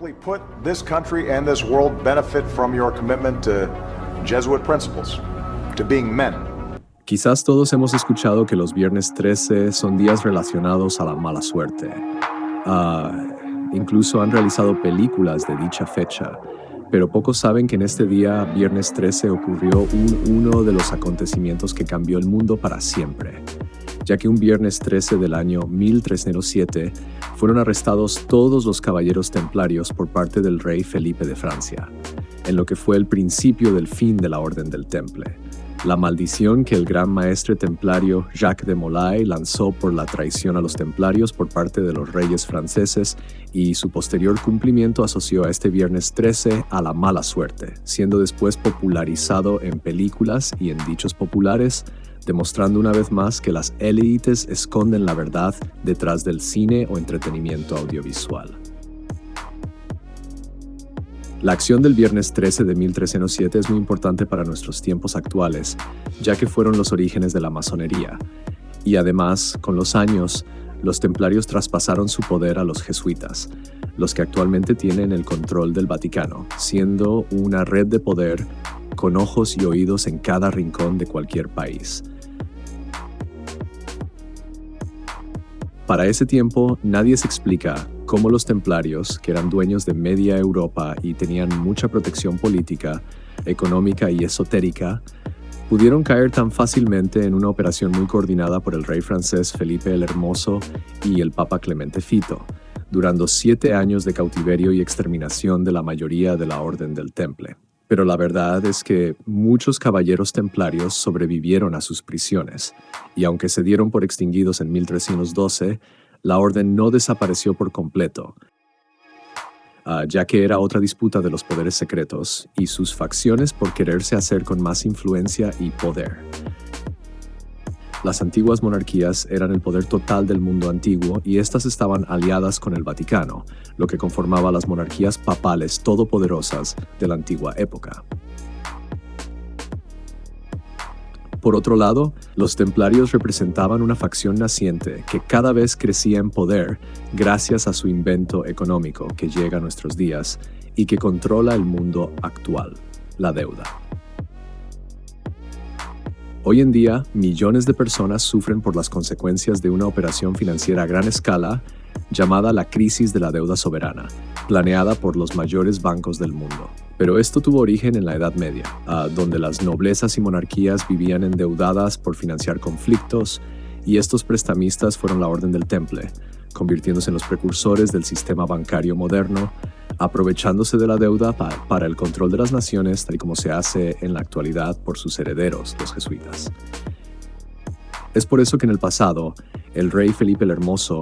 Simply put, this country and this world benefit from your commitment to Jesuit principles, to being men. Quizás todos hemos escuchado que los viernes 13 son días relacionados a la mala suerte. Incluso han realizado películas de dicha fecha, pero pocos saben que en este día, viernes 13, ocurrió uno de los acontecimientos que cambió el mundo para siempre, ya que un viernes 13 del año 1307 fueron arrestados todos los caballeros templarios por parte del rey Felipe de Francia, en lo que fue el principio del fin de la Orden del Temple. La maldición que el gran maestre templario Jacques de Molay lanzó por la traición a los templarios por parte de los reyes franceses y su posterior cumplimiento asoció a este viernes 13 a la mala suerte, siendo después popularizado en películas y en dichos populares, demostrando una vez más que las élites esconden la verdad detrás del cine o entretenimiento audiovisual. La acción del viernes 13 de 1307 es muy importante para nuestros tiempos actuales, ya que fueron los orígenes de la masonería. Y además, con los años, los templarios traspasaron su poder a los jesuitas, los que actualmente tienen el control del Vaticano, siendo una red de poder con ojos y oídos en cada rincón de cualquier país. Para ese tiempo, nadie se explica cómo los templarios, que eran dueños de media Europa y tenían mucha protección política, económica y esotérica, pudieron caer tan fácilmente en una operación muy coordinada por el rey francés Felipe el Hermoso y el Papa Clemente V, durando 7 años de cautiverio y exterminación de la mayoría de la Orden del Temple. Pero la verdad es que muchos caballeros templarios sobrevivieron a sus prisiones, y aunque se dieron por extinguidos en 1312, la orden no desapareció por completo, ya que era otra disputa de los poderes secretos y sus facciones por quererse hacer con más influencia y poder. Las antiguas monarquías eran el poder total del mundo antiguo y estas estaban aliadas con el Vaticano, lo que conformaba las monarquías papales todopoderosas de la antigua época. Por otro lado, los templarios representaban una facción naciente que cada vez crecía en poder gracias a su invento económico que llega a nuestros días y que controla el mundo actual, la deuda. Hoy en día, millones de personas sufren por las consecuencias de una operación financiera a gran escala llamada la crisis de la deuda soberana, planeada por los mayores bancos del mundo. Pero esto tuvo origen en la Edad Media, donde las noblezas y monarquías vivían endeudadas por financiar conflictos, y estos prestamistas fueron la Orden del Temple, convirtiéndose en los precursores del sistema bancario moderno, aprovechándose de la deuda para el control de las naciones, tal y como se hace en la actualidad por sus herederos, los jesuitas. Es por eso que en el pasado, el rey Felipe el Hermoso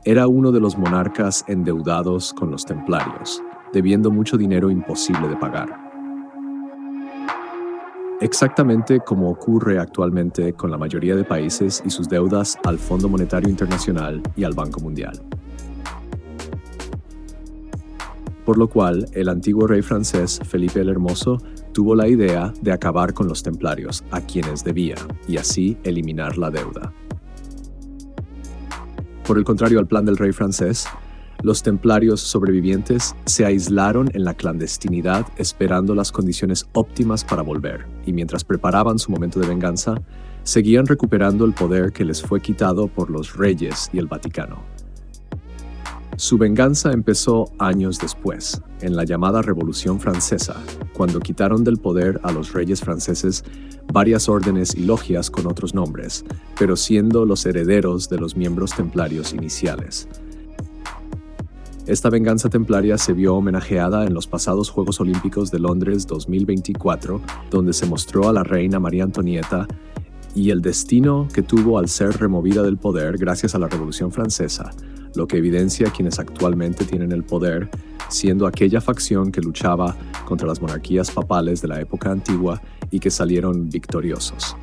era uno de los monarcas endeudados con los templarios, debiendo mucho dinero imposible de pagar. Exactamente como ocurre actualmente con la mayoría de países y sus deudas al Fondo Monetario Internacional y al Banco Mundial. Por lo cual, el antiguo rey francés Felipe el Hermoso tuvo la idea de acabar con los templarios, a quienes debía, y así eliminar la deuda. Por el contrario al plan del rey francés, los templarios sobrevivientes se aislaron en la clandestinidad esperando las condiciones óptimas para volver, y mientras preparaban su momento de venganza, seguían recuperando el poder que les fue quitado por los reyes y el Vaticano. Su venganza empezó años después, en la llamada Revolución Francesa, cuando quitaron del poder a los reyes franceses varias órdenes y logias con otros nombres, pero siendo los herederos de los miembros templarios iniciales. Esta venganza templaria se vio homenajeada en los pasados Juegos Olímpicos de Londres 2024, donde se mostró a la reina María Antonieta y el destino que tuvo al ser removida del poder gracias a la Revolución Francesa, lo que evidencia a quienes actualmente tienen el poder, siendo aquella facción que luchaba contra las monarquías papales de la época antigua y que salieron victoriosos.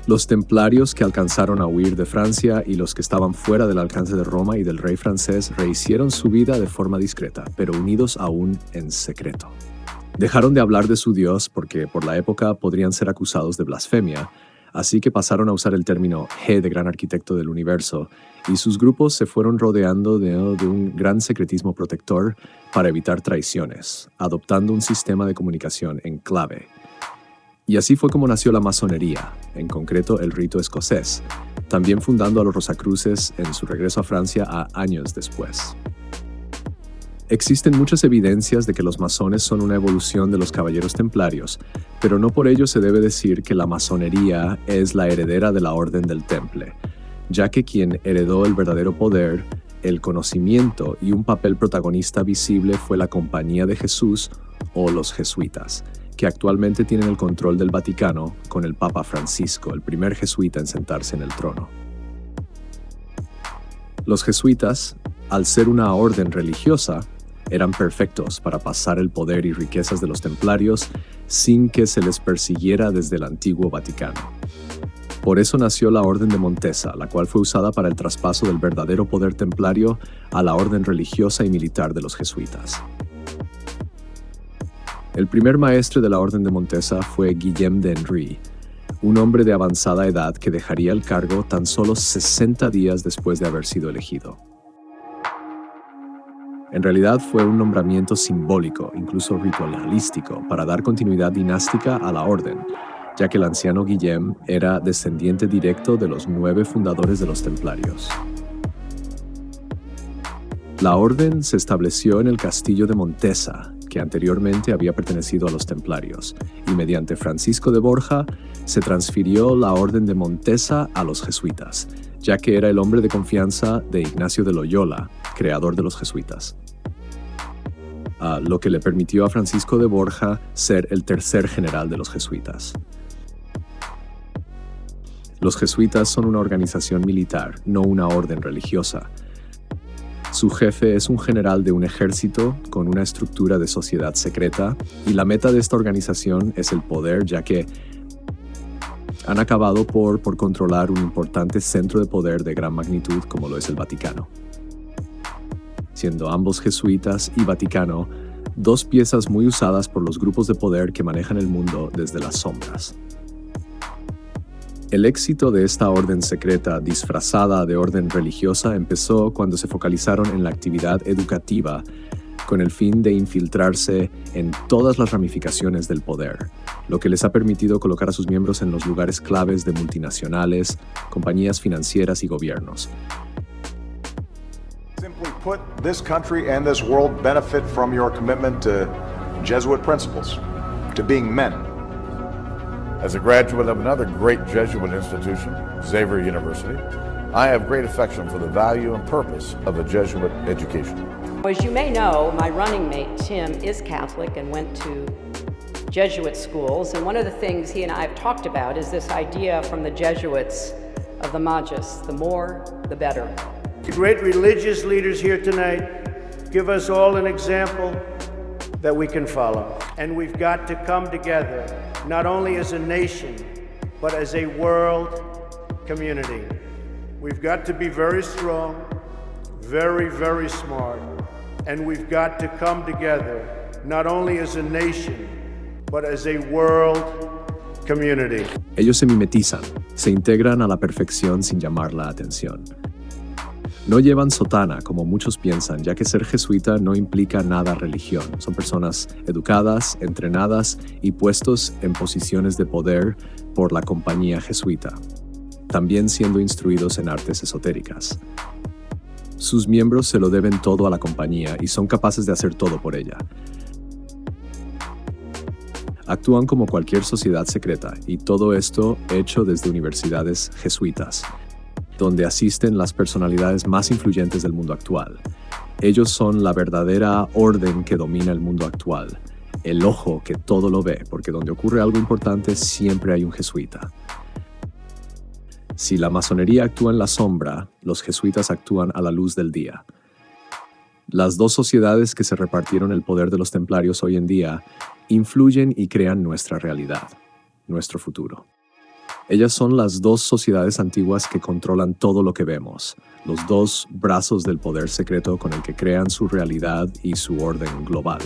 Los templarios que alcanzaron a huir de Francia y los que estaban fuera del alcance de Roma y del rey francés rehicieron su vida de forma discreta, pero unidos aún en secreto. Dejaron de hablar de su Dios porque por la época podrían ser acusados de blasfemia, Así que pasaron a usar el término G de gran arquitecto del universo, y sus grupos se fueron rodeando de un gran secretismo protector para evitar traiciones, adoptando un sistema de comunicación en clave. Y así fue como nació la masonería, en concreto el rito escocés, también fundando a los Rosacruces en su regreso a Francia años después. Existen muchas evidencias de que los masones son una evolución de los caballeros templarios, pero no por ello se debe decir que la masonería es la heredera de la Orden del Temple, ya que quien heredó el verdadero poder, el conocimiento y un papel protagonista visible fue la Compañía de Jesús o los jesuitas, que actualmente tienen el control del Vaticano con el Papa Francisco, el primer jesuita en sentarse en el trono. Los jesuitas, al ser una orden religiosa, eran perfectos para pasar el poder y riquezas de los templarios sin que se les persiguiera desde el antiguo Vaticano. Por eso nació la Orden de Montesa, la cual fue usada para el traspaso del verdadero poder templario a la orden religiosa y militar de los jesuitas. El primer maestre de la Orden de Montesa fue Guillaume d'Henry, un hombre de avanzada edad que dejaría el cargo tan solo 60 días después de haber sido elegido. En realidad fue un nombramiento simbólico, incluso ritualístico, para dar continuidad dinástica a la orden, ya que el anciano Guillem era descendiente directo de los 9 fundadores de los templarios. La orden se estableció en el castillo de Montesa, que anteriormente había pertenecido a los templarios, y mediante Francisco de Borja se transfirió la orden de Montesa a los jesuitas, ya que era el hombre de confianza de Ignacio de Loyola, creador de los jesuitas. Lo que le permitió a Francisco de Borja ser el tercer general de los jesuitas. Los jesuitas son una organización militar, no una orden religiosa. Su jefe es un general de un ejército con una estructura de sociedad secreta, y la meta de esta organización es el poder, ya que han acabado por controlar un importante centro de poder de gran magnitud como lo es el Vaticano. Siendo ambos jesuitas y Vaticano dos piezas muy usadas por los grupos de poder que manejan el mundo desde las sombras. El éxito de esta orden secreta disfrazada de orden religiosa empezó cuando se focalizaron en la actividad educativa con el fin de infiltrarse en todas las ramificaciones del poder, lo que les ha permitido colocar a sus miembros en los lugares claves de multinacionales, compañías financieras y gobiernos. Simply put, this country and this world benefit from your commitment to Jesuit principles, to being men. As a graduate of another great Jesuit institution, Xavier University, I have great affection for the value and purpose of a Jesuit education. As you may know, my running mate, Tim, is Catholic and went to Jesuit schools. And one of the things he and I have talked about is this idea from the Jesuits of the Magus, the more, the better. Great religious leaders here tonight give us all an example that we can follow. And we've got to come together, not only as a nation, but as a world community. We've got to be very strong, very, very smart, and we've got to come together, not only as a nation, but as a world community. Ellos se mimetizan, se integran a la perfección sin llamar la atención. No llevan sotana, como muchos piensan, ya que ser jesuita no implica nada religión. Son personas educadas, entrenadas y puestos en posiciones de poder por la compañía jesuita, también siendo instruidos en artes esotéricas. Sus miembros se lo deben todo a la compañía y son capaces de hacer todo por ella. Actúan como cualquier sociedad secreta, y todo esto hecho desde universidades jesuitas, donde asisten las personalidades más influyentes del mundo actual. Ellos son la verdadera orden que domina el mundo actual, el ojo que todo lo ve, porque donde ocurre algo importante siempre hay un jesuita. Si la masonería actúa en la sombra, los jesuitas actúan a la luz del día. Las dos sociedades que se repartieron el poder de los templarios hoy en día influyen y crean nuestra realidad, nuestro futuro. Ellas son las dos sociedades antiguas que controlan todo lo que vemos, los dos brazos del poder secreto con el que crean su realidad y su orden global.